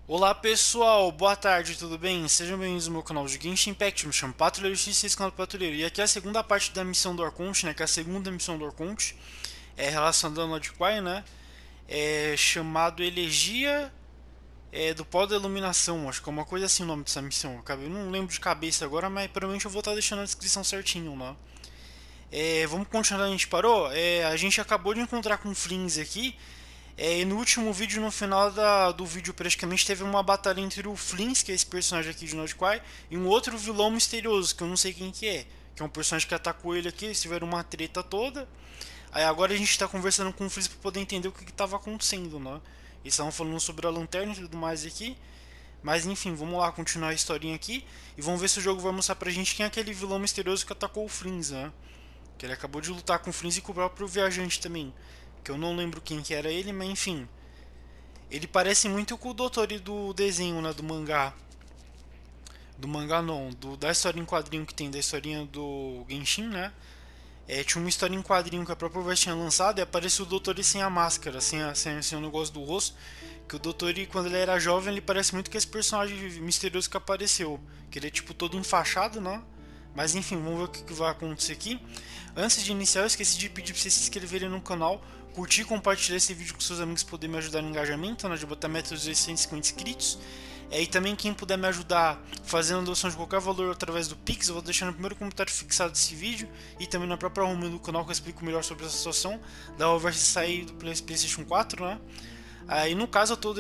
Olá pessoal, boa tarde, tudo bem? Sejam bem-vindos ao meu canal de Genshin Impact, me chamo Patrulheiro X6, canal do Patrulheiro. E aqui é a segunda parte da missão do Arconte, né? Que é a segunda missão do Arconte, relacionada ao Nod-Krai, né? É chamado Elegia do Pó da Iluminação, acho que é uma coisa assim o nome dessa missão. Eu não lembro de cabeça agora, mas provavelmente eu vou estar deixando a descrição certinho lá. Vamos continuar onde a gente parou? A gente acabou de encontrar com o Flings aqui. E no último vídeo, no final do vídeo, praticamente teve uma batalha entre o Flins, que é esse personagem aqui de Nod-Krai, e um outro vilão misterioso, que eu não sei quem que é. Que é um personagem que atacou ele aqui, eles tiveram uma treta toda. Aí agora a gente tá conversando com o Flins pra poder entender o que tava acontecendo, né? Eles estavam falando sobre a lanterna e tudo mais aqui. Mas enfim, vamos lá continuar a historinha aqui. E vamos ver se o jogo vai mostrar pra gente quem é aquele vilão misterioso que atacou o Flins, né? Que ele acabou de lutar com o Flins e com o próprio viajante também. Que eu não lembro quem que era ele, mas enfim. Ele parece muito com o Dotori do desenho, né? Do mangá. Do mangá não, da história em quadrinho que tem, da historinha do Genshin, né? Tinha uma história em quadrinho que a própria Versão tinha lançado e aparece o Dotori sem a máscara, sem o negócio do rosto. Que o Dotori, quando ele era jovem, ele parece muito com esse personagem misterioso que apareceu. Que ele é tipo todo enfaixado, né? Mas enfim, vamos ver o que vai acontecer aqui. Antes de iniciar, eu esqueci de pedir para vocês se inscreverem no canal, curtir e compartilhar esse vídeo com seus amigos, poder me ajudar no engajamento, né, de botar meta dos 150 inscritos. E também quem puder me ajudar fazendo a doação de qualquer valor através do Pix, eu vou deixar no primeiro comentário fixado desse vídeo e também na própria home do canal que eu explico melhor sobre essa situação da Over sair do PlayStation 4, né? Aí no caso eu estou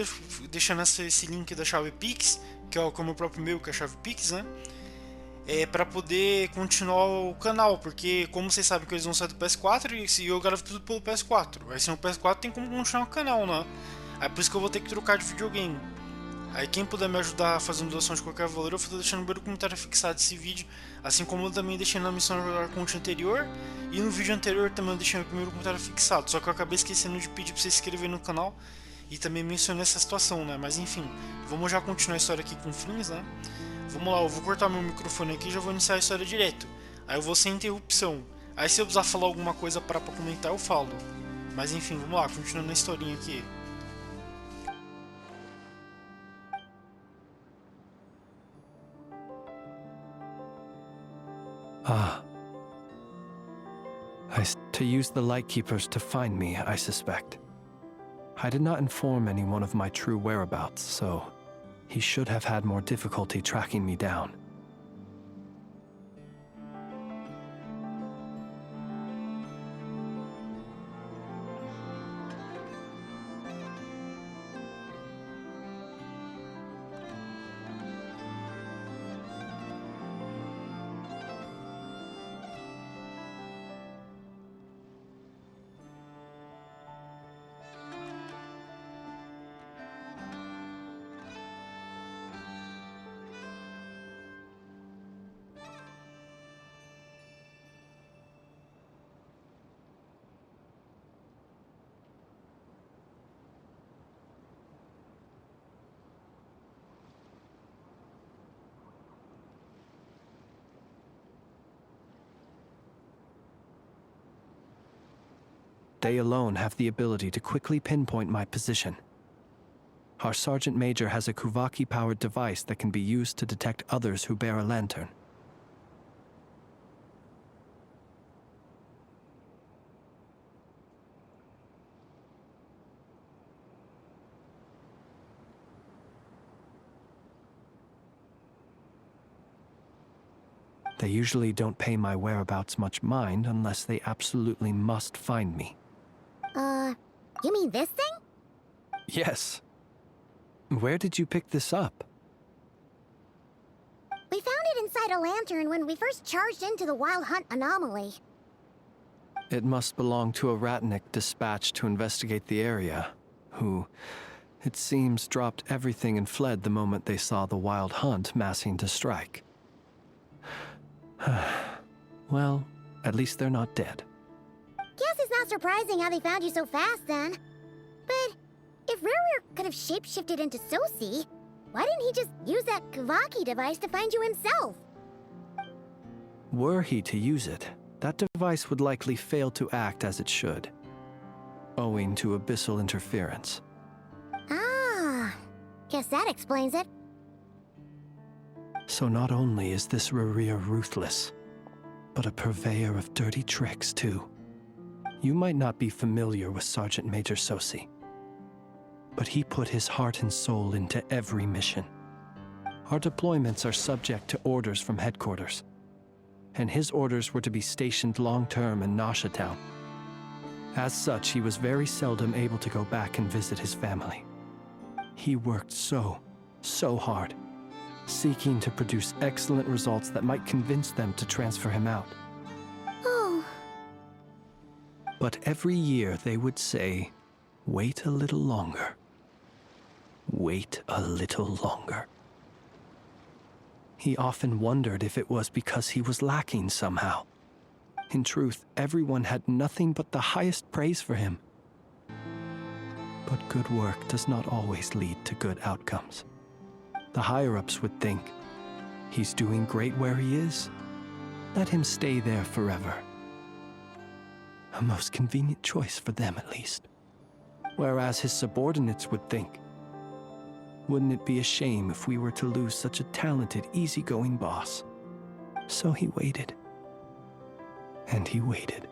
deixando esse link da chave Pix, que é o meu próprio e-mail, que é a chave Pix, né? Para poder continuar o canal, porque como vocês sabem que eles vão sair do PS4 e eu gravo tudo pelo PS4. Aí sem o PS4 tem como continuar o canal, né? Aí por isso que eu vou ter que trocar de videogame. Aí quem puder me ajudar fazendo doação de qualquer valor, eu vou deixando no primeiro comentário fixado esse vídeo, assim como eu também deixei na missão do Arconte anterior, e no vídeo anterior também eu deixei no primeiro comentário fixado, só que eu acabei esquecendo de pedir para você se inscrever no canal, e também mencionei essa situação, né? Mas enfim, vamos já continuar a história aqui com o Flins, né? Vamos lá, eu vou cortar meu microfone aqui e já vou iniciar a história direto. Aí eu vou sem interrupção. Aí se eu precisar falar alguma coisa para comentar, eu falo. Mas enfim, vamos lá, continuando a historinha aqui. Ah. To use the Lightkeepers to find me, I suspect. I did not inform anyone of my true whereabouts, so he should have had more difficulty tracking me down. They alone have the ability to quickly pinpoint my position. Our Sergeant Major has a Kuvaki-powered device that can be used to detect others who bear a lantern. They usually don't pay my whereabouts much mind unless they absolutely must find me. You mean this thing? Yes. Where did you pick this up? We found it inside a lantern when we first charged into the Wild Hunt anomaly. It must belong to a Ratnik dispatched to investigate the area, who, it seems, dropped everything and fled the moment they saw the Wild Hunt massing to strike. Well, at least they're not dead. Guess it's not surprising how they found you so fast, then. But if Rurur could have shapeshifted into Sosi, why didn't he just use that Kavaki device to find you himself? Were he to use it, that device would likely fail to act as it should, owing to abyssal interference. Ah, Guess that explains it. So not only is this Rerir ruthless, but a purveyor of dirty tricks, too. You might not be familiar with Sergeant Major Sosi, but he put his heart and soul into every mission. Our deployments are subject to orders from headquarters, and his orders were to be stationed long-term in Nasha Town. As such, he was very seldom able to go back and visit his family. He worked so hard, seeking to produce excellent results that might convince them to transfer him out. Oh. But every year they would say, "Wait a little longer. Wait a little longer." He often wondered if it was because he was lacking somehow. In truth, everyone had nothing but the highest praise for him. But good work does not always lead to good outcomes. The higher-ups would think, he's doing great where he is. Let him stay there forever. A most convenient choice for them, at least. Whereas his subordinates would think, wouldn't it be a shame if we were to lose such a talented, easygoing boss? So he waited. And he waited.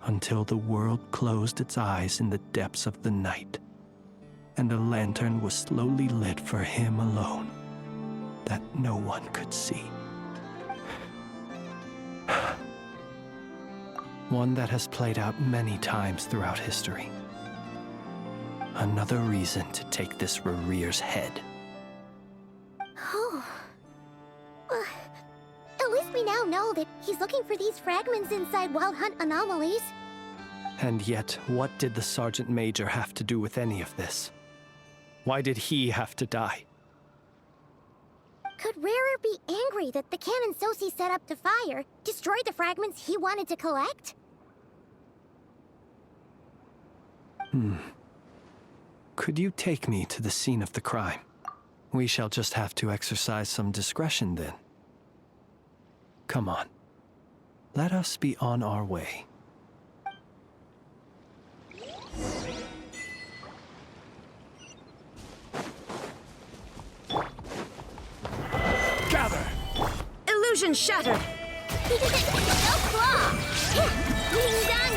Until the world closed its eyes in the depths of the night, and a lantern was slowly lit for him alone, that no one could see. One that has played out many times throughout history. Another reason to take this Rerir's head. Oh. At least we now know that he's looking for these fragments inside Wild Hunt anomalies. And yet, what did the Sergeant Major have to do with any of this? Why did he have to die? Could Rerir be angry that the cannon Sosi set up to fire destroyed the fragments he wanted to collect? Could you take me to the scene of the crime? We shall just have to exercise some discretion then. Come on. Let us be on our way. Gather! Illusion shattered! No claw! Being done!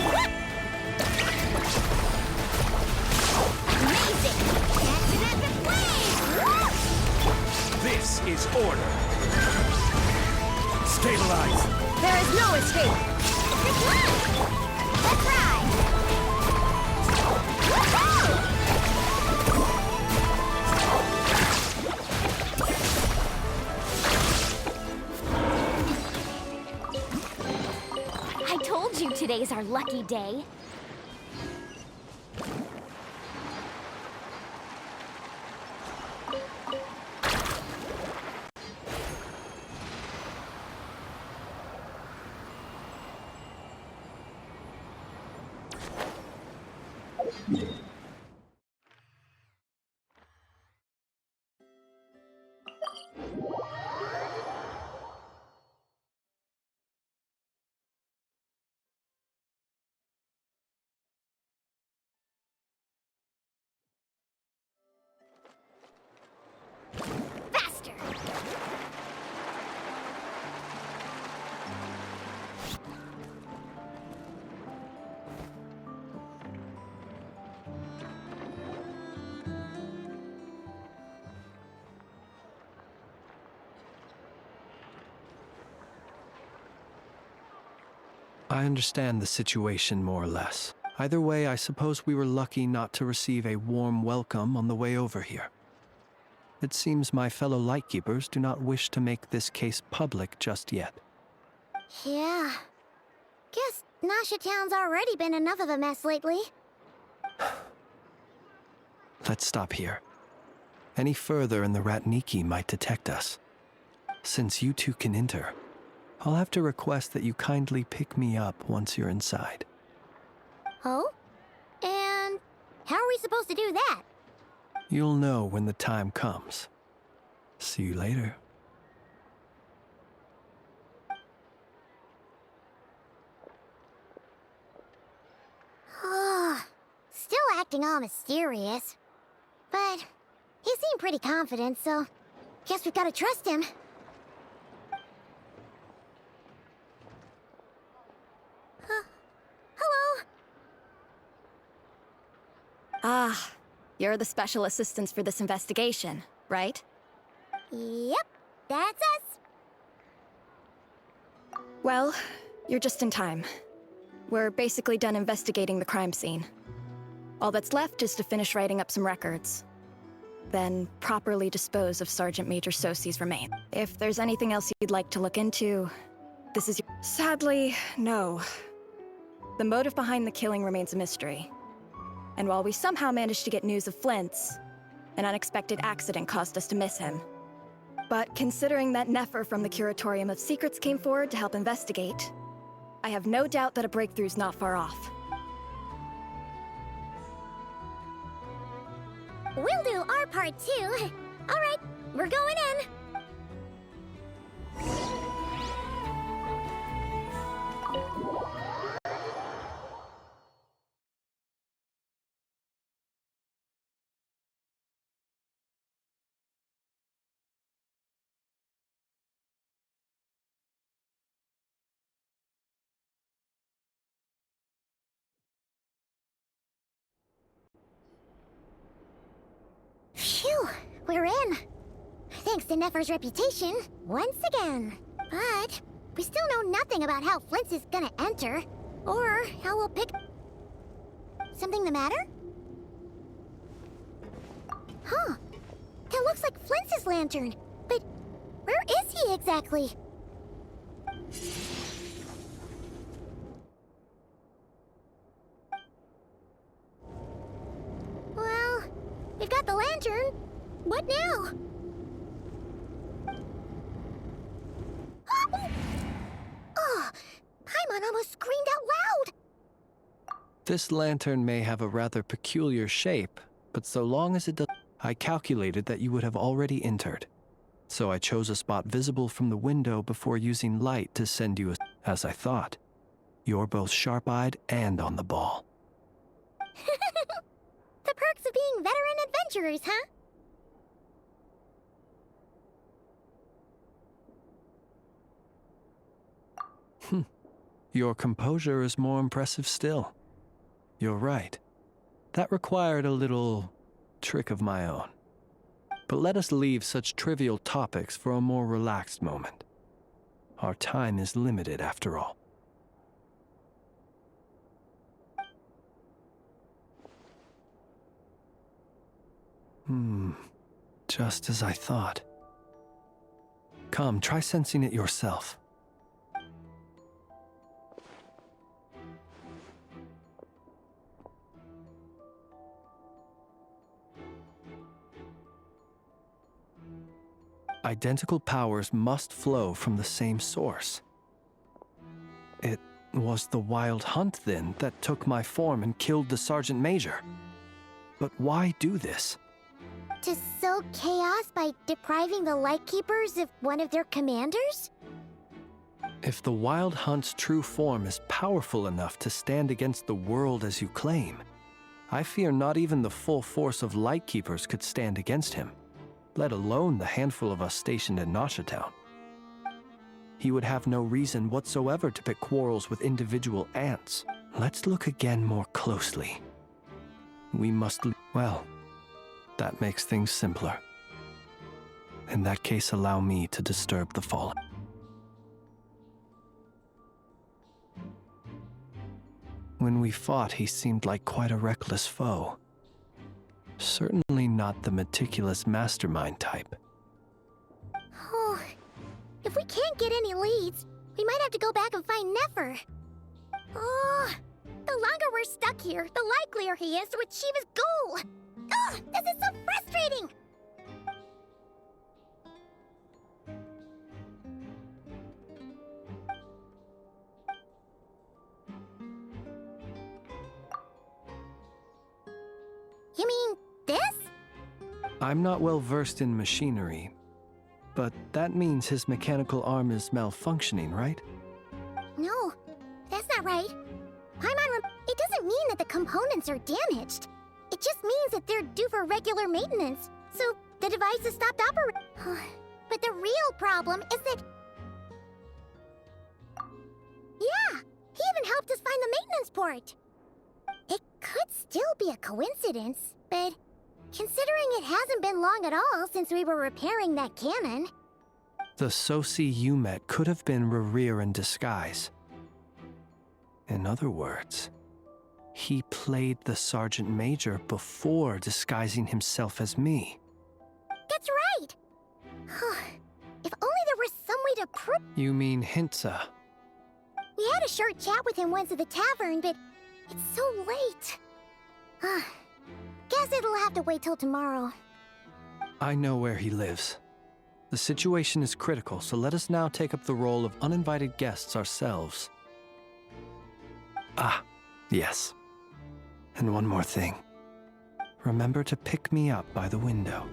Amazing! Catching at the flames! This is order! Stabilize! There is no escape! Good luck! Let's ride! Woohoo! I told you today's our lucky day. Faster! I understand the situation more or less. Either way, I suppose we were lucky not to receive a warm welcome on the way over here. It seems my fellow lightkeepers do not wish to make this case public just yet. Yeah. Guess Nasha Town's already been enough of a mess lately. Let's stop here. Any further and the Ratniki might detect us. Since you two can enter, I'll have to request that you kindly pick me up once you're inside. Oh? And how are we supposed to do that? You'll know when the time comes. See you later. Still acting all mysterious. But seemed pretty confident, so guess we've gotta trust him. Hello? Ah, you're the special assistants for this investigation, right? Yep, that's us. Well, you're just in time. We're basically done investigating the crime scene. All that's left is to finish writing up some records. Then properly dispose of Sergeant Major Sosi's remains. If there's anything else you'd like to look into, this is your... Sadly, no. The motive behind the killing remains a mystery. And while we somehow managed to get news of Flint's, an unexpected accident caused us to miss him. But considering that Nefer from the Curatorium of Secrets came forward to help investigate, I have no doubt that a breakthrough's not far off. We'll do our part too. All right, we're going in. Phew, we're in. Thanks to Nefer's reputation, once again. But we still know nothing about how Flint's is gonna enter, or how we'll pick... Something the matter? Huh. That looks like Flint's lantern. But where is he exactly? Well, we've got the lantern. What now? Oh, Paimon almost screamed out loud. This lantern may have a rather peculiar shape, but so long as it does... I calculated that you would have already entered. So I chose a spot visible from the window before using light to send you as I thought. You're both sharp-eyed and on the ball. The perks of being veteran adventurers, huh? Your composure is more impressive still. You're right. That required a little trick of my own. But let us leave such trivial topics for a more relaxed moment. Our time is limited after all. Just as I thought. Come, try sensing it yourself. Identical powers must flow from the same source. It was the Wild Hunt, then, that took my form and killed the Sergeant Major. But why do this? To sow chaos by depriving the Lightkeepers of one of their commanders? If the Wild Hunt's true form is powerful enough to stand against the world as you claim, I fear not even the full force of Lightkeepers could stand against him, let alone the handful of us stationed in Noshatown. He would have no reason whatsoever to pick quarrels with individual ants. Let's look again more closely. We must... Well, that makes things simpler. In that case, allow me to disturb the fallen. When we fought, he seemed like quite a reckless foe. Certainly not the meticulous mastermind type. Oh, if we can't get any leads, we might have to go back and find Nefer. Oh, the longer we're stuck here, the likelier he is to achieve his goal. Ugh, this is so frustrating! You mean this? I'm not well versed in machinery, but that means his mechanical arm is malfunctioning, right? No, that's not right. It doesn't mean that the components are damaged. It just means that they're due for regular maintenance. So the device has stopped operating. But the real problem is that... Yeah, he even helped us find the maintenance port. It could still be a coincidence, but considering it hasn't been long at all since we were repairing that cannon... The Sosi you met could have been Rerir in disguise. In other words, he played the Sergeant Major before disguising himself as me. That's right! If only there were some way to prove... You mean Hintsa? We had a short chat with him once at the tavern, but it's so late. Guess it'll have to wait till tomorrow. I know where he lives. The situation is critical, so let us now take up the role of uninvited guests ourselves. Ah, yes. And one more thing. Remember to pick me up by the window.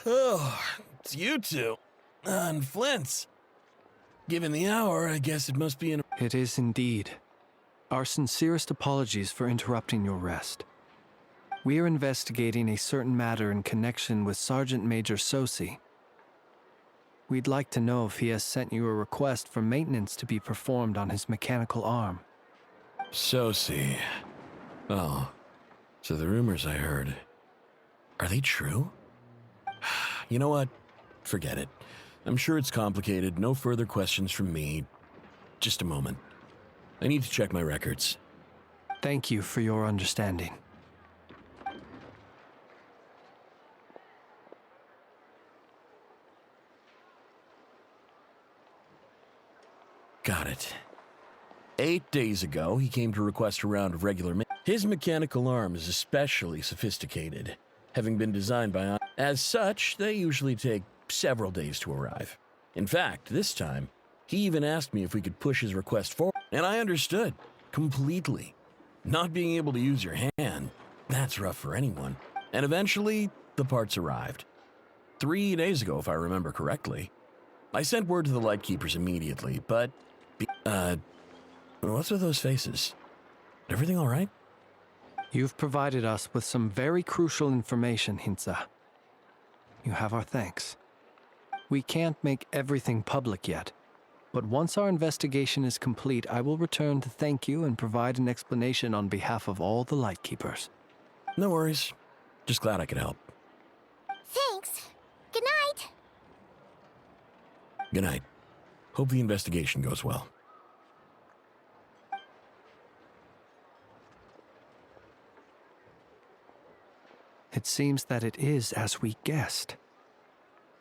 Oh, it's you two. On Flint's. Given the hour, I guess it must be in... It is indeed. Our sincerest apologies for interrupting your rest. We are investigating a certain matter in connection with Sergeant Major Sosi. We'd like to know if he has sent you a request for maintenance to be performed on his mechanical arm. Sosi. Oh, so the rumors I heard, are they true? You know what? Forget it. I'm sure it's complicated. No further questions from me. Just a moment. I need to check my records. Thank you for your understanding. Got it. 8 days ago, he came to request a round of regular maintenance. His mechanical arm is especially sophisticated, having been designed by... As such, they usually take several days to arrive. In fact, this time, he even asked me if we could push his request forward, and I understood completely. Not being able to use your hand, that's rough for anyone. And eventually, the parts arrived. 3 days ago, if I remember correctly. I sent word to the Lightkeepers immediately, but... what's with those faces? Everything all right? You've provided us with some very crucial information, Hintsa. You have our thanks. We can't make everything public yet, but once our investigation is complete, I will return to thank you and provide an explanation on behalf of all the Lightkeepers. No worries. Just glad I could help. Thanks. Good night. Good night. Hope the investigation goes well. It seems that it is as we guessed.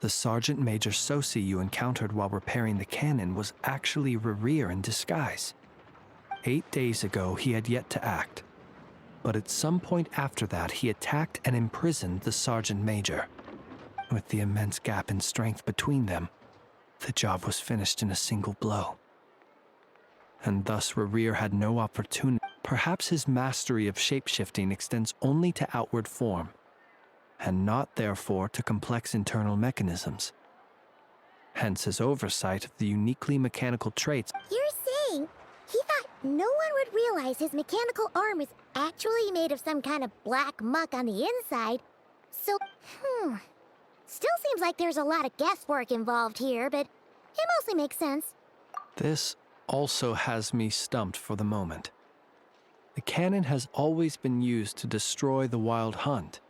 The Sergeant Major Sosi you encountered while repairing the cannon was actually Rerir in disguise. 8 days ago, he had yet to act. But at some point after that, he attacked and imprisoned the Sergeant Major. With the immense gap in strength between them, the job was finished in a single blow. And thus Rerir had no opportunity. Perhaps his mastery of shapeshifting extends only to outward form, and not therefore to complex internal mechanisms. Hence his oversight of the uniquely mechanical traits. You're saying he thought no one would realize his mechanical arm is actually made of some kind of black muck on the inside? So, Still seems like there's a lot of guesswork involved here, but it mostly makes sense. This also has me stumped for the moment. The cannon has always been used to destroy the Wild Hunt,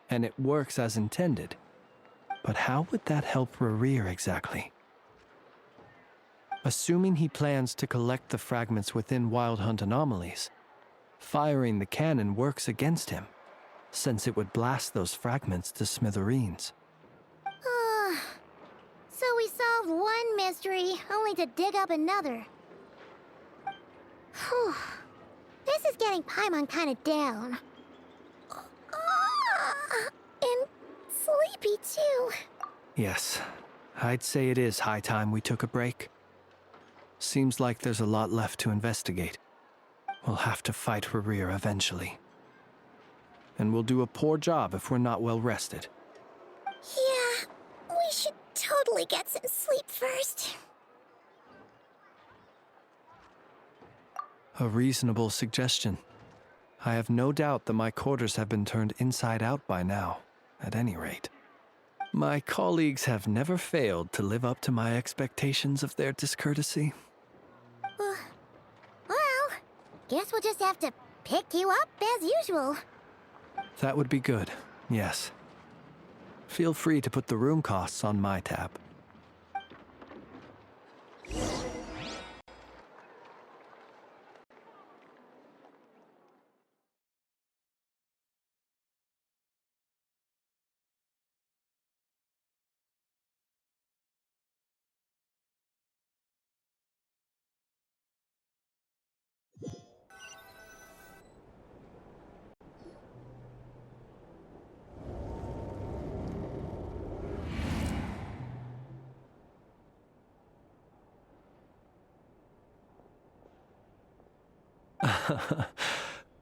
and it works as intended. But how would that help Rerir exactly? Assuming he plans to collect the fragments within Wild Hunt anomalies, firing the cannon works against him, since it would blast those fragments to smithereens. So we solved one mystery, only to dig up another. Whew. This is getting Paimon kind of down. And sleepy, too. Yes, I'd say it is high time we took a break. Seems like there's a lot left to investigate. We'll have to fight Rerir eventually. And we'll do a poor job if we're not well rested. Yeah, we should totally get some sleep first. A reasonable suggestion. I have no doubt that my quarters have been turned inside out by now, at any rate. My colleagues have never failed to live up to my expectations of their discourtesy. Well, guess we'll just have to pick you up as usual. That would be good, yes. Feel free to put the room costs on my tab.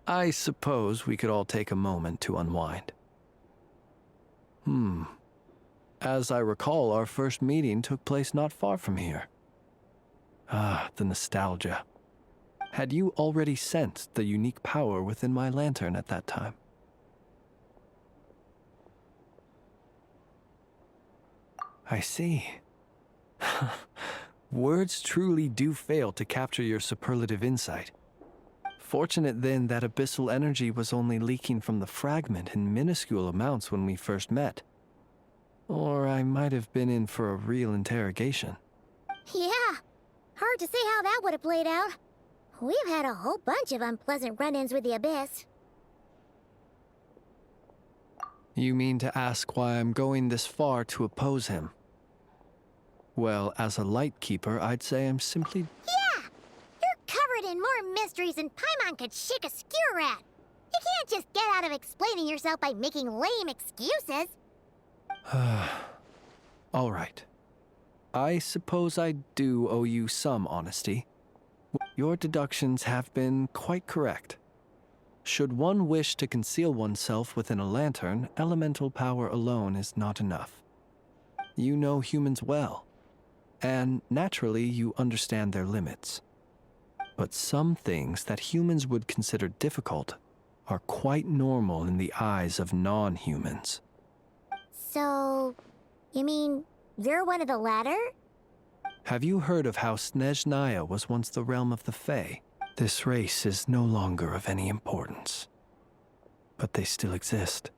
I suppose we could all take a moment to unwind. As I recall, our first meeting took place not far from here. Ah, the nostalgia. Had you already sensed the unique power within my lantern at that time? I see. Words truly do fail to capture your superlative insight. Fortunate then that abyssal energy was only leaking from the fragment in minuscule amounts when we first met. Or I might have been in for a real interrogation. Yeah, hard to say how that would have played out. We've had a whole bunch of unpleasant run-ins with the Abyss. You mean to ask why I'm going this far to oppose him? Well, as a Lightkeeper, I'd say I'm simply... Yeah! You're covered in more mysteries than Paimon could shake a skewer at. You can't just get out of explaining yourself by making lame excuses. All right. I suppose I do owe you some honesty. Your deductions have been quite correct. Should one wish to conceal oneself within a lantern, elemental power alone is not enough. You know humans well, and naturally you understand their limits. But some things that humans would consider difficult are quite normal in the eyes of non-humans. So, you mean you're one of the latter? Have you heard of how Snezhnaya was once the realm of the Fae? This race is no longer of any importance, but they still exist,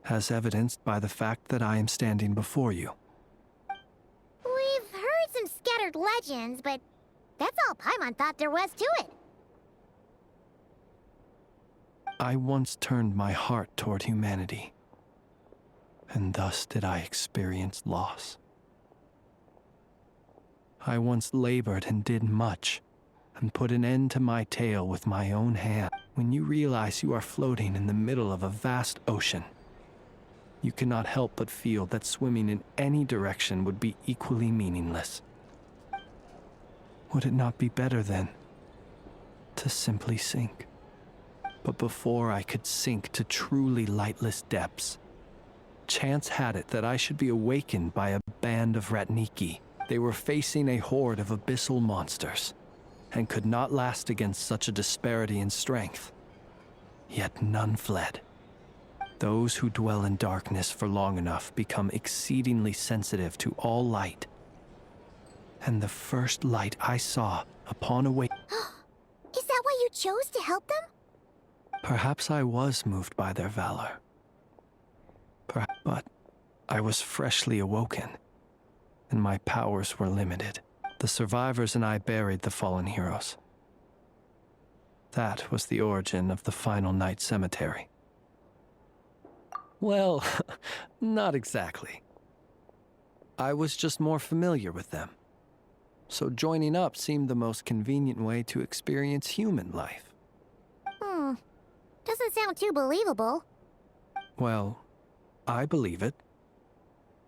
as evidenced by the fact that I am standing before you. We've heard some scattered legends, but that's all Paimon thought there was to it. I once turned my heart toward humanity, and thus did I experience loss. I once labored and did much, and put an end to my tale with my own hand. When you realize you are floating in the middle of a vast ocean, you cannot help but feel that swimming in any direction would be equally meaningless. Would it not be better, then, to simply sink? But before I could sink to truly lightless depths, chance had it that I should be awakened by a band of Ratniki. They were facing a horde of abyssal monsters, and could not last against such a disparity in strength. Yet none fled. Those who dwell in darkness for long enough become exceedingly sensitive to all light. And the first light I saw upon awakening... Is that why you chose to help them? Perhaps I was moved by their valor. But I was freshly awoken, and my powers were limited. The survivors and I buried the fallen heroes. That was the origin of the Final Night Cemetery. Well, not exactly. I was just more familiar with them. So joining up seemed the most convenient way to experience human life. Doesn't sound too believable. Well, I believe it.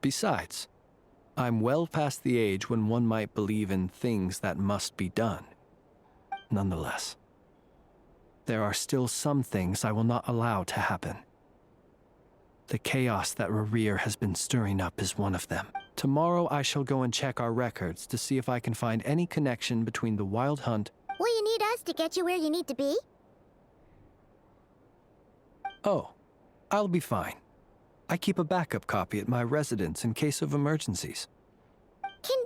Besides, I'm well past the age when one might believe in things that must be done. Nonetheless, there are still some things I will not allow to happen. The chaos that Rerir has been stirring up is one of them. Tomorrow I shall go and check our records to see if I can find any connection between the Wild Hunt. Will you need us to get you where you need to be? Oh, I'll be fine. I keep a backup copy at my residence in case of emergencies. Can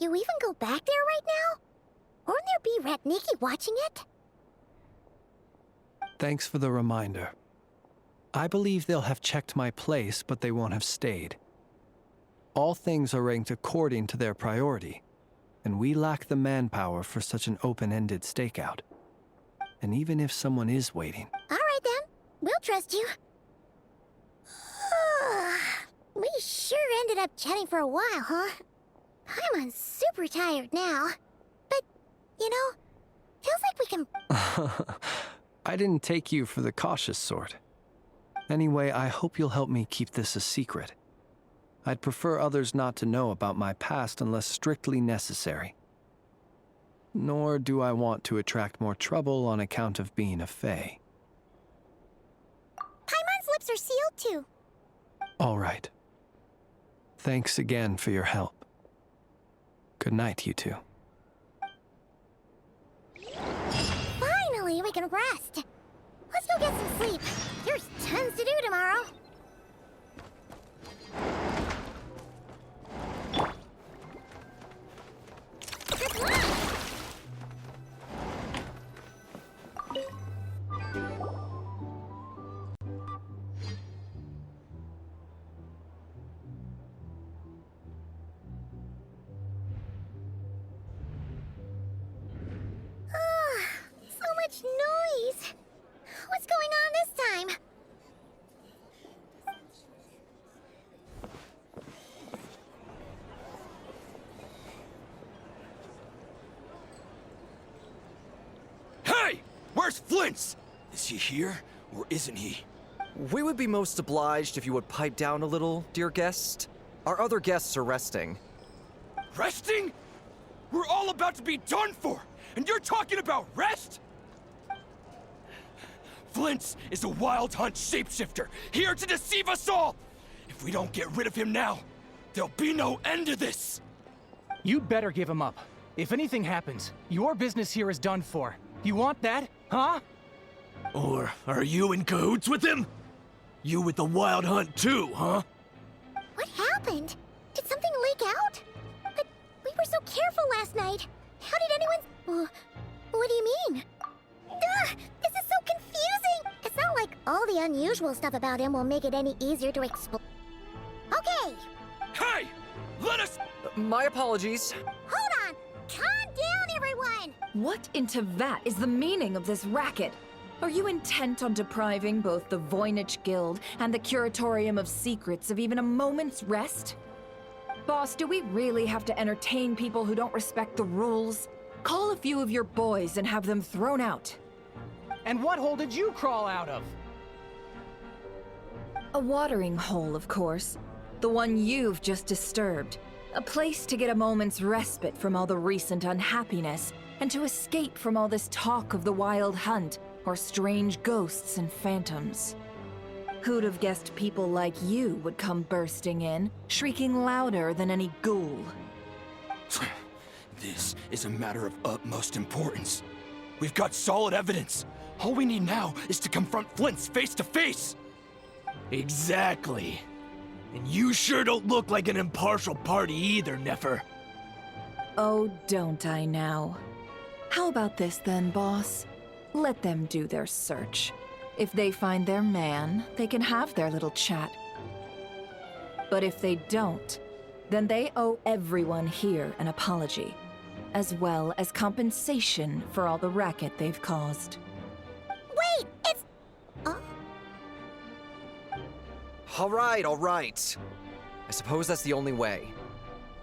you even go back there right now? Won't there be Ratniki watching it? Thanks for the reminder. I believe they'll have checked my place, but they won't have stayed. All things are ranked according to their priority, and we lack the manpower for such an open-ended stakeout. And even if someone is waiting... All right then, we'll trust you. We sure ended up chatting for a while, huh? I'm super tired now. But, you know, feels like we can... I didn't take you for the cautious sort. Anyway, I hope you'll help me keep this a secret. I'd prefer others not to know about my past unless strictly necessary. Nor do I want to attract more trouble on account of being a fae. Paimon's lips are sealed too. All right. Thanks again for your help. Good night, you two. Finally, we can rest. Let's go get some sleep. There's tons to do tomorrow. Good luck! So much noise. What's going on this time? Hey! Where's Flint's? Is he here, or isn't he? We would be most obliged if you would pipe down a little, dear guest. Our other guests are resting. Resting? We're all about to be done for, and you're talking about rest? Flint's is a Wild Hunt shapeshifter, here to deceive us all! If we don't get rid of him now, there'll be no end to this! You'd better give him up. If anything happens, your business here is done for. You want that, huh? Or are you in cahoots with him? You with the Wild Hunt too, huh? What happened? Did something leak out? But we were so careful last night. How did anyone... what do you mean? This is so confusing! It's not like all the unusual stuff about him will make it any easier to explain. Okay! Hey! Let us... My apologies. Hold on! Calm down, everyone! What in Tevat is the meaning of this racket? Are you intent on depriving both the Voynich Guild and the Curatorium of Secrets of even a moment's rest? Boss, do we really have to entertain people who don't respect the rules? Call a few of your boys and have them thrown out. And what hole did you crawl out of? A watering hole, of course. The one you've just disturbed. A place to get a moment's respite from all the recent unhappiness, and to escape from all this talk of the Wild Hunt, or strange ghosts and phantoms. Who'd have guessed people like you would come bursting in, shrieking louder than any ghoul? This is a matter of utmost importance. We've got solid evidence. All we need now is to confront Flint's face to face. Exactly. And you sure don't look like an impartial party either, Nefer. Oh, don't I now? How about this then, boss? Let them do their search. If they find their man, they can have their little chat. But if they don't, then they owe everyone here an apology. as well as compensation for all the racket they've caused. Wait, it's... All right. I suppose that's the only way.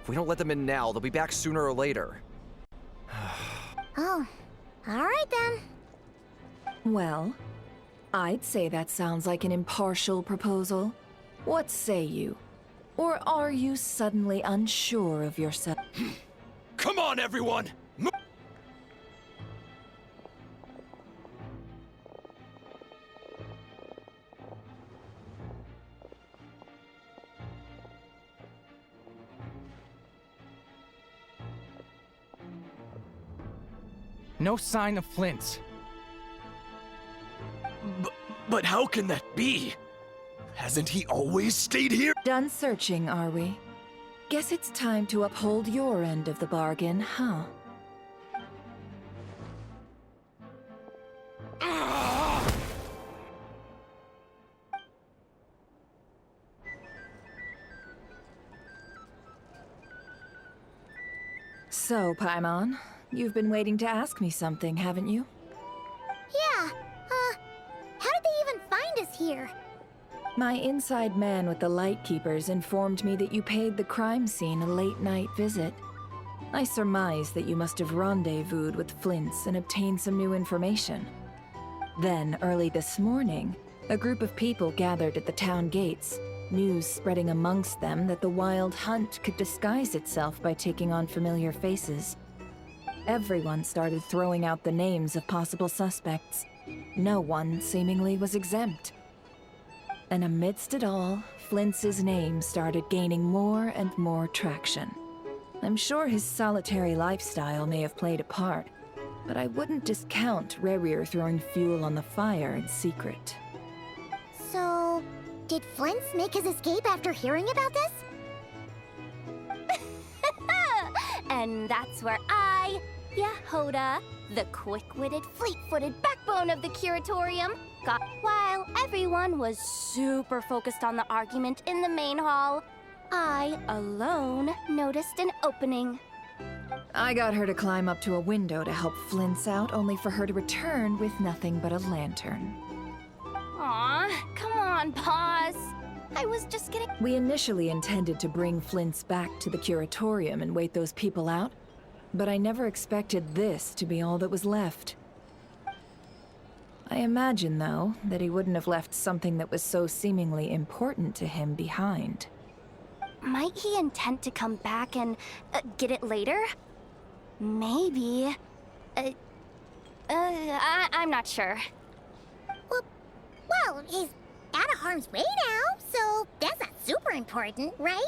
If we don't let them in now, they'll be back sooner or later. Oh, alright then. Well, I'd say that sounds like an impartial proposal. What say you? Or are you suddenly unsure of yourself? Come on, everyone! No sign of Flint. But how can that be? Hasn't he always stayed here? Done searching, are we? Guess it's time to uphold your end of the bargain, huh? So, Paimon, you've been waiting to ask me something, haven't you? Yeah, how did they even find us here? My inside man with the Lightkeepers informed me that you paid the crime scene a late-night visit. I surmise that you must have rendezvoused with Flint's and obtained some new information. Then, early this morning, a group of people gathered at the town gates, news spreading amongst them that the Wild Hunt could disguise itself by taking on familiar faces. Everyone started throwing out the names of possible suspects. No one, seemingly, was exempt. And amidst it all, Flint's name started gaining more and more traction. I'm sure his solitary lifestyle may have played a part, but I wouldn't discount Rerir throwing fuel on the fire in secret. So, did Flint make his escape after hearing about this? And that's where I, Yehoda, the quick-witted, fleet-footed backbone of the curatorium, got while everyone was super focused on the argument in the main hall. I, alone, noticed an opening. I got her to climb up to a window to help Flint's out, only for her to return with nothing but a lantern. Aw, come on, pause. I was just getting... We initially intended to bring Flint's back to the curatorium and wait those people out, but I never expected this to be all that was left. I imagine, though, that he wouldn't have left something that was so seemingly important to him behind. Might he intend to come back and get it later? Maybe. I'm not sure. Well, he's out of harm's way now, so that's not super important, right?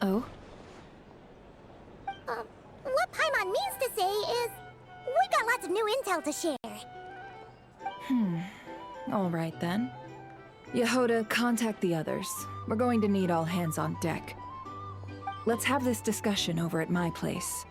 Oh? What Paimon means to say is, we got lots of new intel to share. All right then. Yehoda, contact the others. We're going to need all hands on deck. Let's have this discussion over at my place.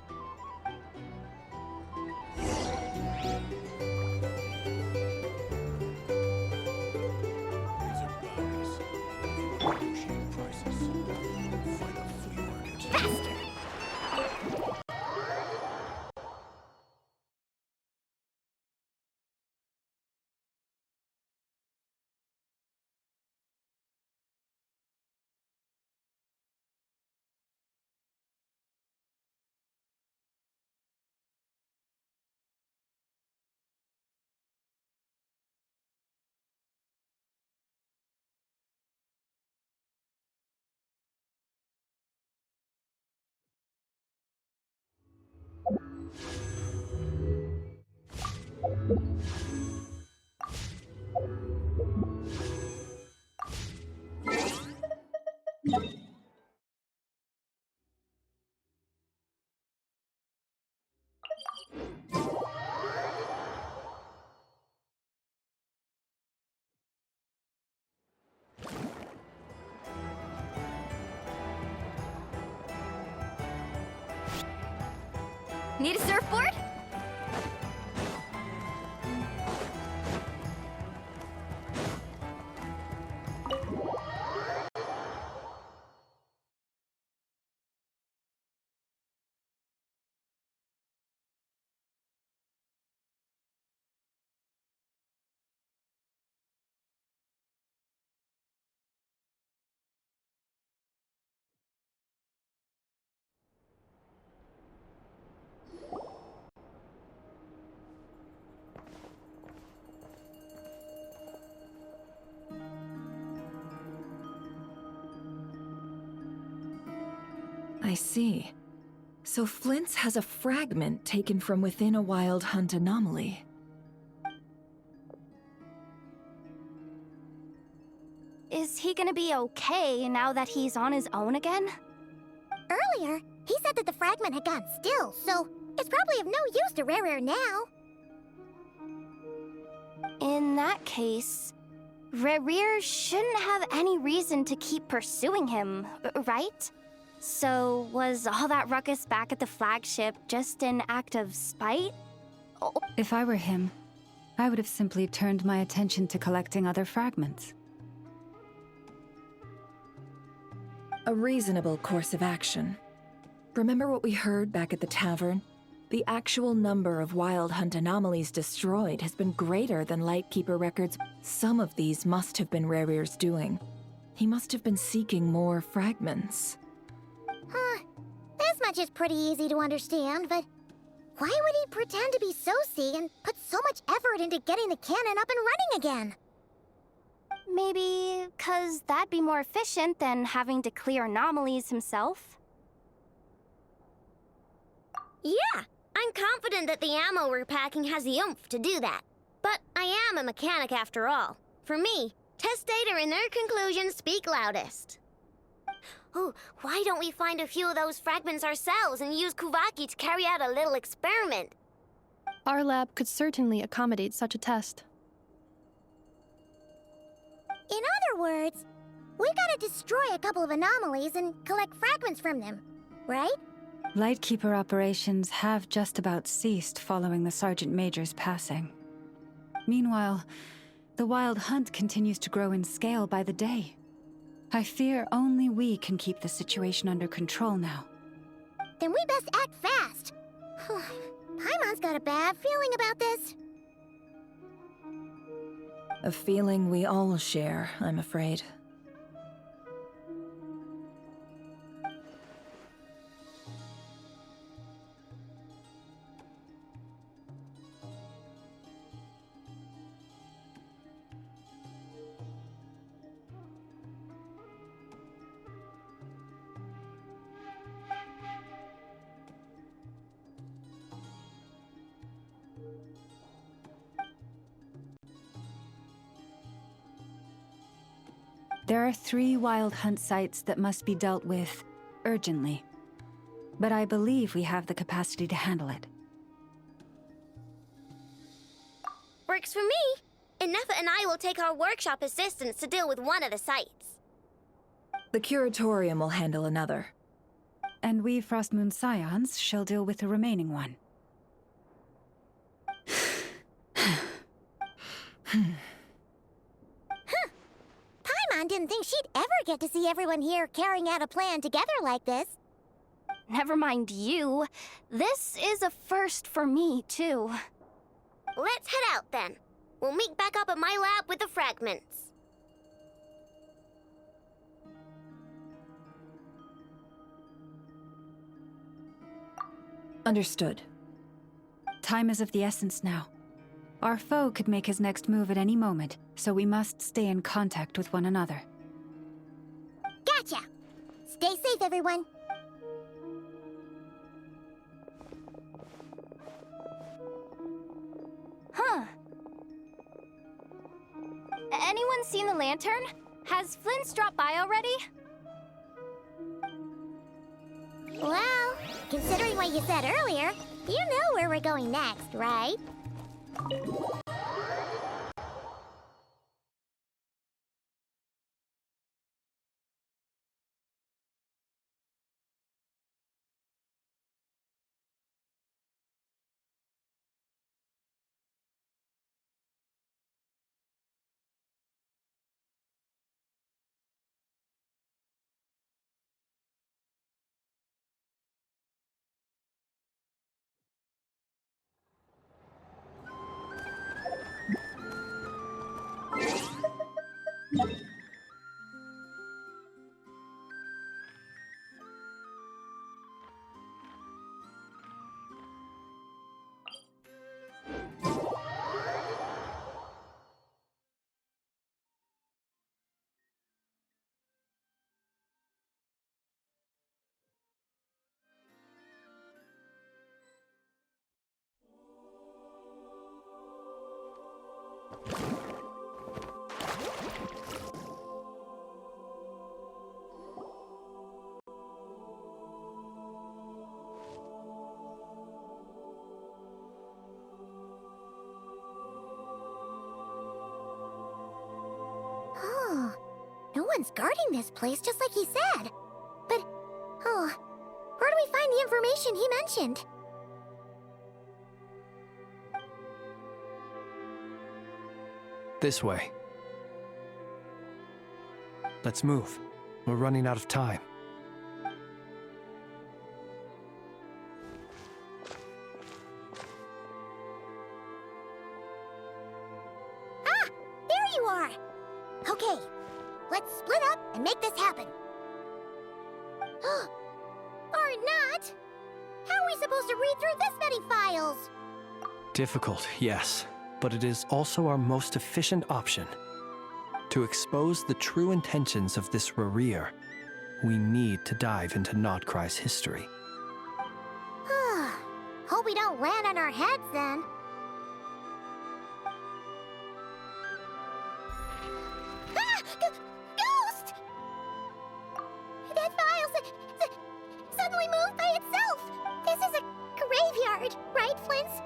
Need a surfboard? I see. So Flint's has a fragment taken from within a wild hunt anomaly. Is he gonna be okay now that he's on his own again? Earlier, he said that the fragment had gone still, so it's probably of no use to Rare now. In that case, Rare shouldn't have any reason to keep pursuing him, right? So, was all that ruckus back at the flagship just an act of spite? If I were him, I would have simply turned my attention to collecting other fragments. A reasonable course of action. Remember what we heard back at the tavern? The actual number of wild hunt anomalies destroyed has been greater than Lightkeeper records. Some of these must have been Rare's doing. He must have been seeking more fragments. This much is pretty easy to understand, but why would he pretend to be Soci and put so much effort into getting the cannon up and running again? Maybe 'cause that'd be more efficient than having to clear anomalies himself? Yeah, I'm confident that the ammo we're packing has the oomph to do that. But I am a mechanic after all. For me, test data and their conclusions speak loudest. Oh, why don't we find a few of those fragments ourselves and use Kuvaki to carry out a little experiment? Our lab could certainly accommodate such a test. In other words, we gotta destroy a couple of anomalies and collect fragments from them, right? Lightkeeper operations have just about ceased following the Sergeant Major's passing. Meanwhile, the Wild Hunt continues to grow in scale by the day. I fear only we can keep the situation under control now. Then we best act fast. Paimon's got a bad feeling about this. A feeling we all share, I'm afraid. There are 3 Wild Hunt sites that must be dealt with urgently. But I believe we have the capacity to handle it. Works for me. Nefa and I will take our workshop assistants to deal with one of the sites. The Curatorium will handle another. And we Frostmoon Scions shall deal with the remaining one. Paimon didn't think she'd ever get to see everyone here carrying out a plan together like this. Never mind you. This is a first for me, too. Let's head out, then. We'll meet back up at my lab with the fragments. Understood. Time is of the essence now. Our foe could make his next move at any moment, so we must stay in contact with one another. Gotcha! Stay safe, everyone. Huh. Anyone seen the lantern? Has Flint's dropped by already? Well, considering what you said earlier, you know where we're going next, right? someone's guarding this place just like he said. But, oh, where do we find the information he mentioned? This way. Let's move. We're running out of time. Ah! There you are! Okay, let's split up and make this happen. Or not! How are we supposed to read through this many files? Difficult, yes, but it is also our most efficient option. To expose the true intentions of this Rereer, we need to dive into Nod-Krai's history. Hope we don't land on our heads then. Ah! Ghost! That file suddenly moved by itself. This is a graveyard, right, Flint's?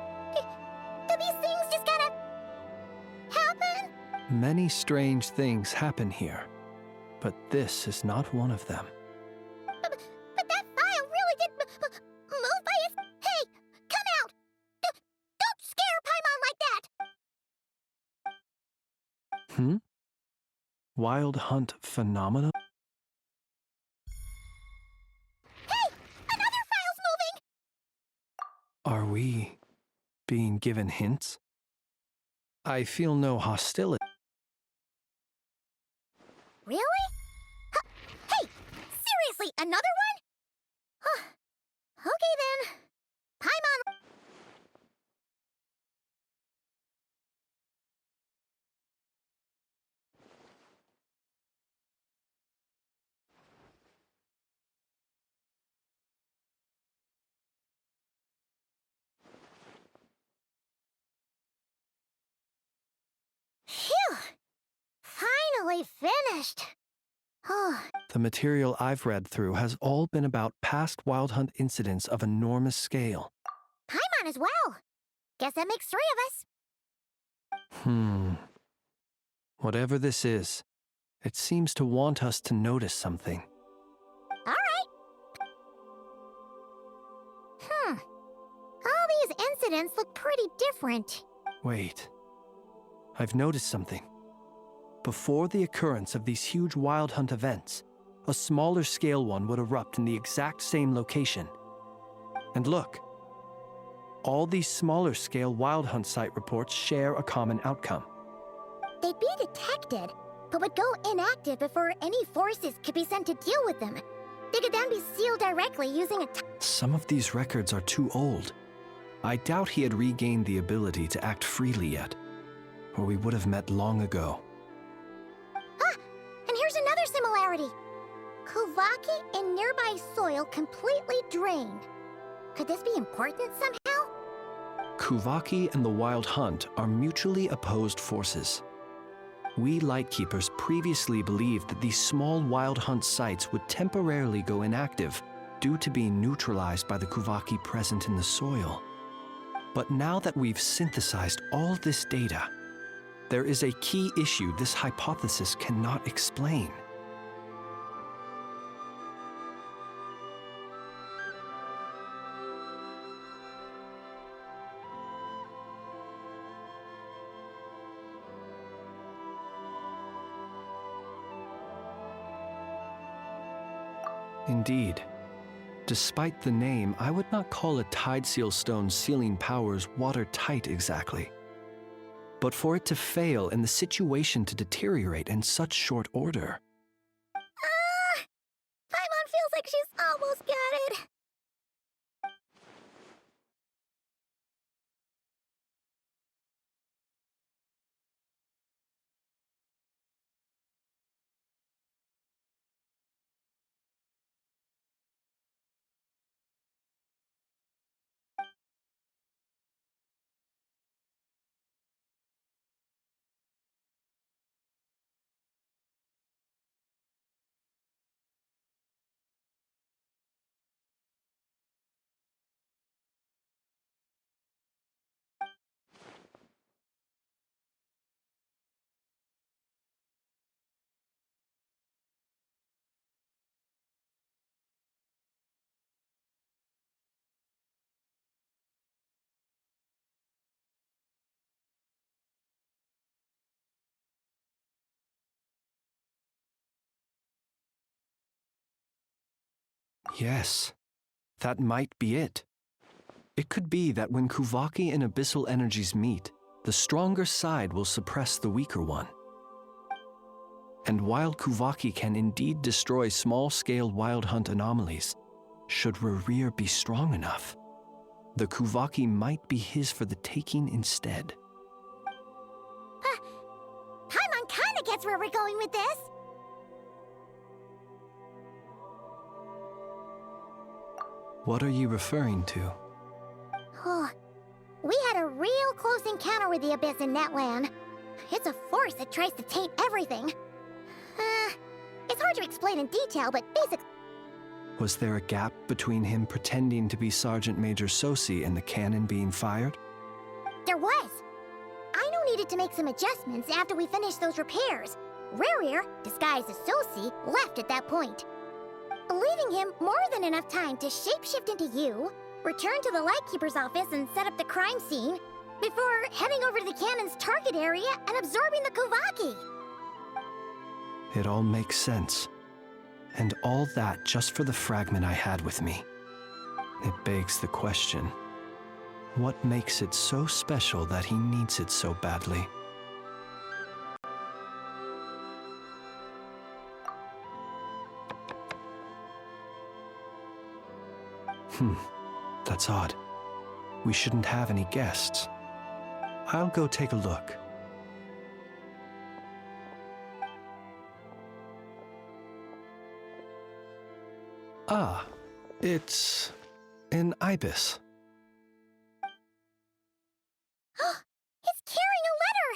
Do these things just kind of happen? Many strange things happen here, but this is not one of them. But that file really did move by its... Hey, come out! Don't scare Paimon like that! Wild Hunt phenomena? Hey, another file's moving! Are we being given hints? I feel no hostility. Really? Hey, seriously, another one? Okay then. Paimon... Phew! Finally finished. The material I've read through has all been about past Wild Hunt incidents of enormous scale. Paimon as well. Guess that makes 3 of us. Whatever this is, it seems to want us to notice something. Alright. All these incidents look pretty different. Wait. I've noticed something. Before the occurrence of these huge Wild Hunt events, a smaller scale one would erupt in the exact same location. And look, all these smaller scale Wild Hunt site reports share a common outcome. They'd be detected, but would go inactive before any forces could be sent to deal with them. They could then be sealed directly using a Some of these records are too old. I doubt he had regained the ability to act freely yet, or we would have met long ago. And here's another similarity. Kuvaki in nearby soil completely drained. Could this be important somehow? Kuvaki and the Wild Hunt are mutually opposed forces. We Lightkeepers previously believed that these small Wild Hunt sites would temporarily go inactive due to being neutralized by the Kuvaki present in the soil. But now that we've synthesized all this data, there is a key issue this hypothesis cannot explain. Indeed. Despite the name, I would not call a Tide Seal Stone's sealing powers watertight exactly. But for it to fail and the situation to deteriorate in such short order... Paimon feels like she's almost got it. Yes, that might be it. It could be that when Kuvaki and abyssal energies meet, the stronger side will suppress the weaker one. And while Kuvaki can indeed destroy small-scale wild hunt anomalies, should Rerir be strong enough, the Kuvaki might be his for the taking instead. Paimon kinda gets where we're going with this. What are you referring to? Oh, we had a real close encounter with the Abyss in Netland. It's a force that tries to taint everything. It's hard to explain in detail, but basically... Was there a gap between him pretending to be Sergeant Major Sosi and the cannon being fired? There was. Aino needed to make some adjustments after we finished those repairs. Rerir, disguised as Sosi, left at that point, leaving him more than enough time to shapeshift into you, return to the Lightkeeper's office and set up the crime scene, before heading over to the cannon's target area and absorbing the Kuvaki. It all makes sense. And all that just for the fragment I had with me. It begs the question, what makes it so special that he needs it so badly? That's odd. We shouldn't have any guests. I'll go take a look. Ah, it's an ibis. It's carrying a letter!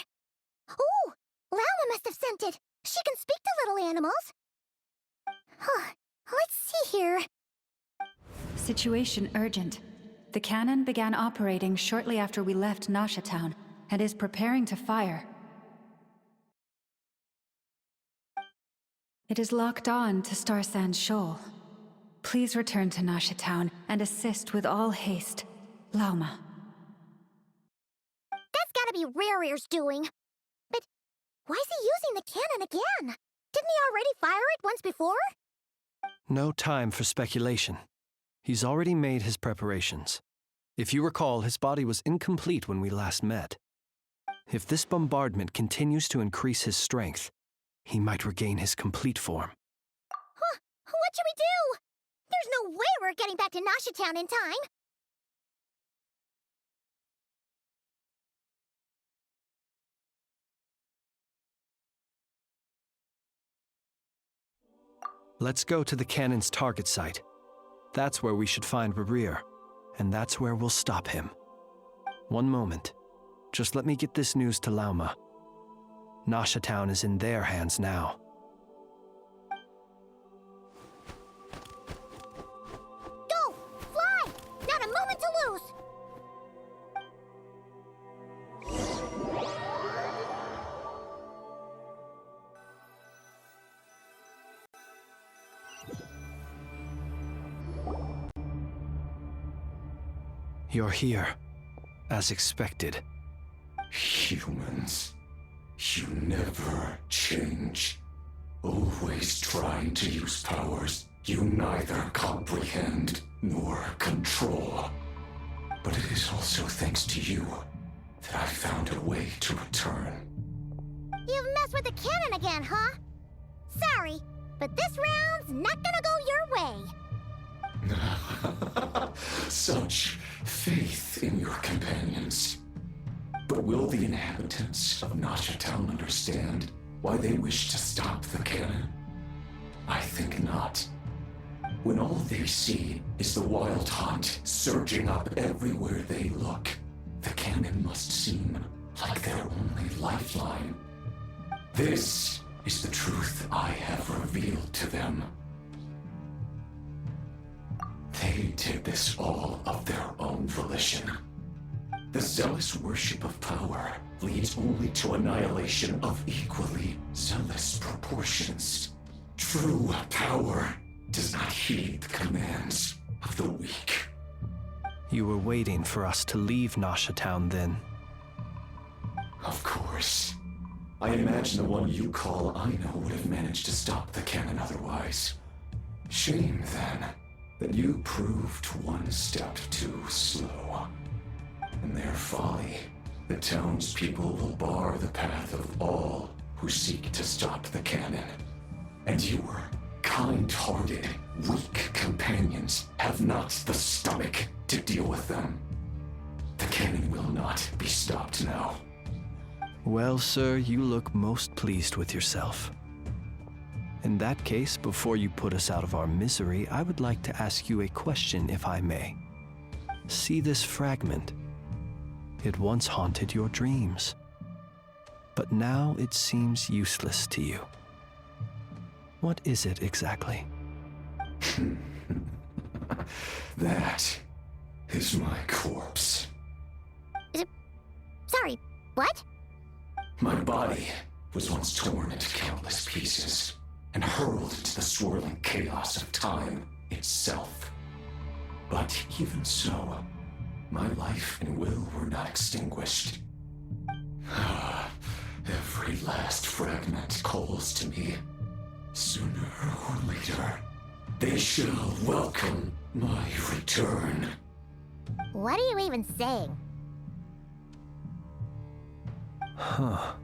Oh, Lauma must have sent it. She can speak to little animals. Let's see here. Situation urgent. The cannon began operating shortly after we left Nasha Town and is preparing to fire. It is locked on to Star Sand Shoal. Please return to Nasha Town and assist with all haste. Lauma. That's gotta be Rerir's doing. But why is he using the cannon again? Didn't he already fire it once before? No time for speculation. He's already made his preparations. If you recall, his body was incomplete when we last met. If this bombardment continues to increase his strength, he might regain his complete form. What should we do? There's no way we're getting back to Nasha Town in time. Let's go to the cannon's target site. That's where we should find Rerir, and that's where we'll stop him. One moment. Just let me get this news to Lauma. Nasha Town is in their hands now. Go! Fly! Not a moment to lose! You're here, as expected. Humans, you never change. Always trying to use powers you neither comprehend nor control. But it is also thanks to you that I found a way to return. You've messed with the cannon again, huh? Sorry, but this round's not gonna go your way. Such faith in your companions. But will the inhabitants of Nasha Town understand why they wish to stop the cannon? I think not. When all they see is the wild hunt surging up everywhere they look, the cannon must seem like their only lifeline. This is the truth I have revealed to them. They did this all of their own volition. The zealous worship of power leads only to annihilation of equally zealous proportions. True power does not heed the commands of the weak. You were waiting for us to leave Nasha Town then? Of course. I imagine the one you call Aino would have managed to stop the cannon otherwise. Shame, then, that you proved one step too slow. In their folly, the townspeople will bar the path of all who seek to stop the cannon. And your kind-hearted, weak companions have not the stomach to deal with them. The cannon will not be stopped now. Well, sir, you look most pleased with yourself. In that case, before you put us out of our misery, I would like to ask you a question, if I may. See this fragment? It once haunted your dreams, but now it seems useless to you. What is it exactly? That is my corpse. Sorry, what? My body was once torn into countless pieces and hurled into the swirling chaos of time itself. But even so, my life and will were not extinguished. Every last fragment calls to me. Sooner or later, they shall welcome my return. What are you even saying? Huh.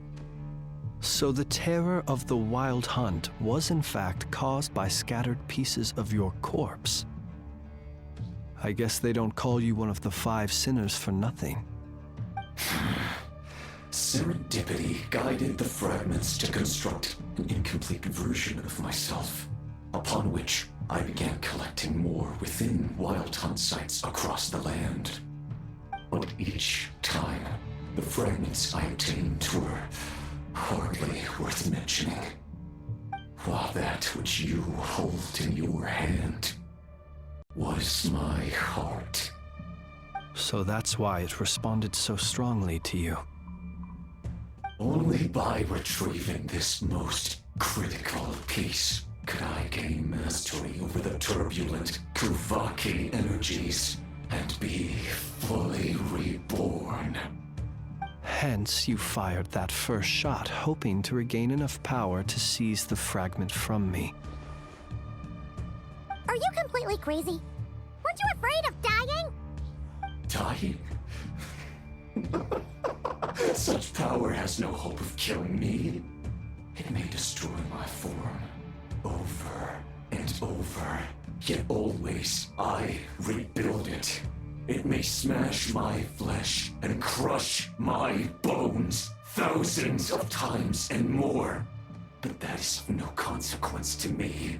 So the terror of the Wild Hunt was in fact caused by scattered pieces of your corpse. I guess they don't call you one of the 5 sinners for nothing. Serendipity guided the fragments to construct an incomplete version of myself, upon which I began collecting more within Wild Hunt sites across the land. But each time, the fragments I obtained were hardly worth mentioning, while that which you hold in your hand was my heart. So that's why it responded so strongly to you. Only by retrieving this most critical piece could I gain mastery over the turbulent Kuvaki energies and be fully reborn. Hence, you fired that first shot, hoping to regain enough power to seize the fragment from me. Are you completely crazy? Weren't you afraid of dying? Dying? Such power has no hope of killing me. It may destroy my form over and over, yet always I rebuild it. It may smash my flesh and crush my bones thousands of times and more, but that is of no consequence to me.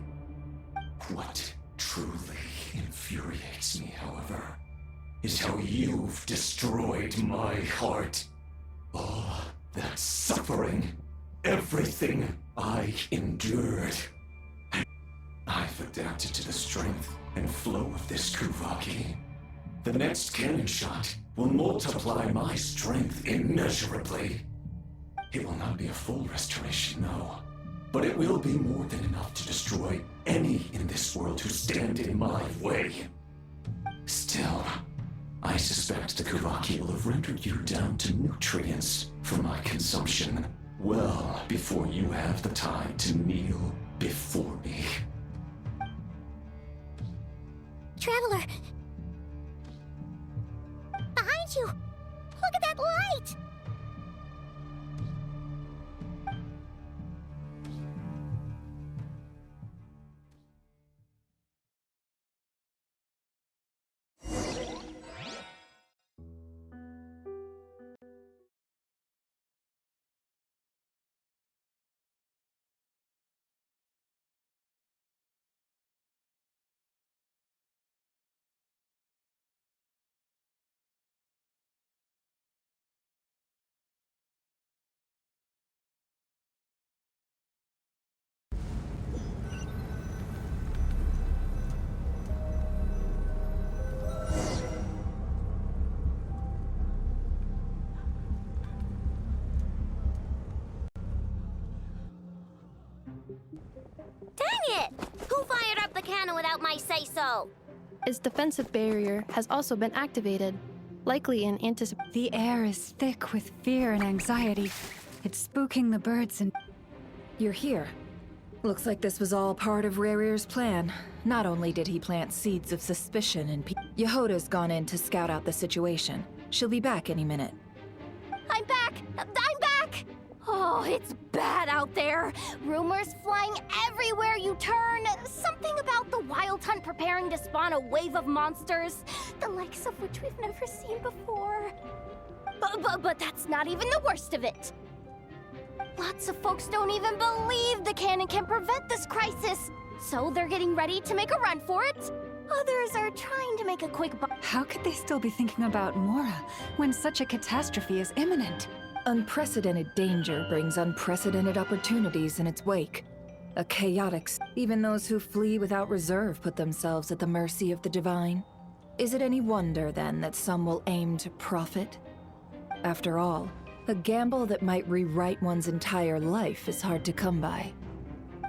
What truly infuriates me, however, is how you've destroyed my heart. All that suffering, everything I endured. I've adapted to the strength and flow of this Kuvaki. The next cannon shot will multiply my strength immeasurably. It will not be a full restoration, no, but it will be more than enough to destroy any in this world who stand in my way. Still, I suspect the Kuvaki will have rendered you down to nutrients for my consumption well before you have the time to kneel before me. Traveler! Behind you! Look at that light! Dang it! Who fired up the cannon without my say-so? Its defensive barrier has also been activated, likely in anticipation. The air is thick with fear and anxiety. It's spooking the birds and... You're here. Looks like this was all part of Rarir's plan. Not only did he plant seeds of suspicion in Yehoda's gone in to scout out the situation. She'll be back any minute. I'm back! I'm back! Oh, it's bad out there. Rumors flying everywhere you turn. Something about the Wild Hunt preparing to spawn a wave of monsters, the likes of which we've never seen before. But that's not even the worst of it. Lots of folks don't even believe the cannon can prevent this crisis, so they're getting ready to make a run for it. Others are trying to make a quick buck. How could they still be thinking about Mora when such a catastrophe is imminent? Unprecedented danger brings unprecedented opportunities in its wake. A chaotic... Even those who flee without reserve put themselves at the mercy of the divine. Is it any wonder, then, that some will aim to profit? After all, a gamble that might rewrite one's entire life is hard to come by.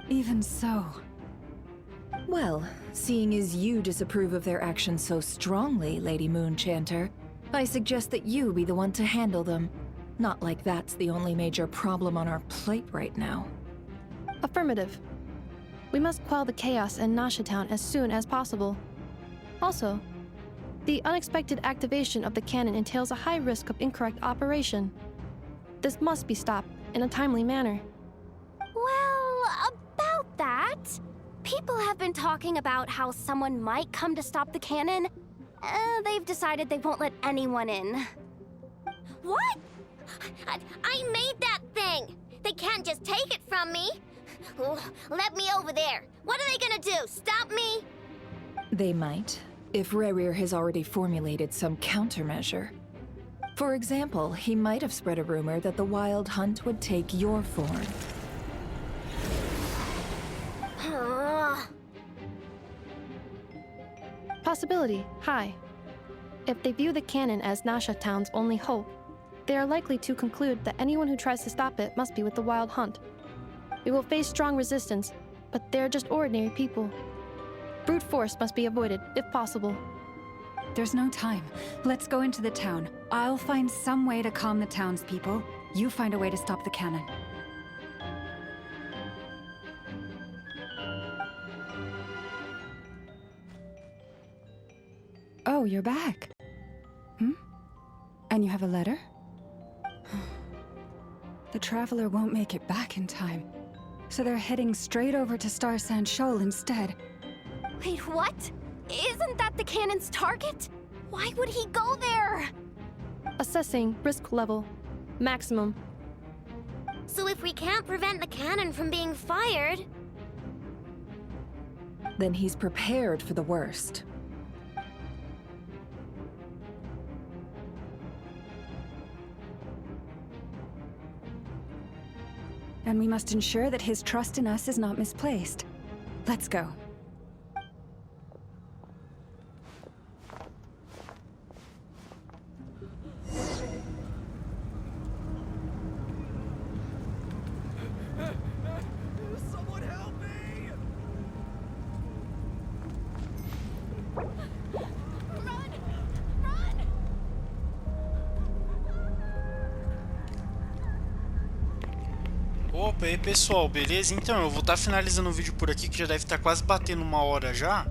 Even so... Well, seeing as you disapprove of their actions so strongly, Lady Moonchanter, I suggest that you be the one to handle them. Not like that's the only major problem on our plate right now. Affirmative. We must quell the chaos in Nasha Town as soon as possible. Also, the unexpected activation of the cannon entails a high risk of incorrect operation. This must be stopped in a timely manner. Well, about that, people have been talking about how someone might come to stop the cannon. They've decided they won't let anyone in. What? I made that thing! They can't just take it from me! Let me over there! What are they gonna do? Stop me? They might, if Rarir has already formulated some countermeasure. For example, he might have spread a rumor that the Wild Hunt would take your form. Possibility high. If they view the cannon as Nasha Town's only hope, they are likely to conclude that anyone who tries to stop it must be with the Wild Hunt. We will face strong resistance, but they're just ordinary people. Brute force must be avoided, if possible. There's no time. Let's go into the town. I'll find some way to calm the townspeople. You find a way to stop the cannon. Oh, you're back. And you have a letter? The Traveler won't make it back in time, so they're heading straight over to Star Sand Shoal instead. Wait, what? Isn't that the cannon's target? Why would he go there? Assessing risk level. Maximum. So if we can't prevent the cannon from being fired... Then he's prepared for the worst. And we must ensure that his trust in us is not misplaced. Let's go. Someone help me! Opa, e aí pessoal, beleza? Então, eu vou estar finalizando o vídeo por aqui, que já deve estar quase batendo 1 hora já.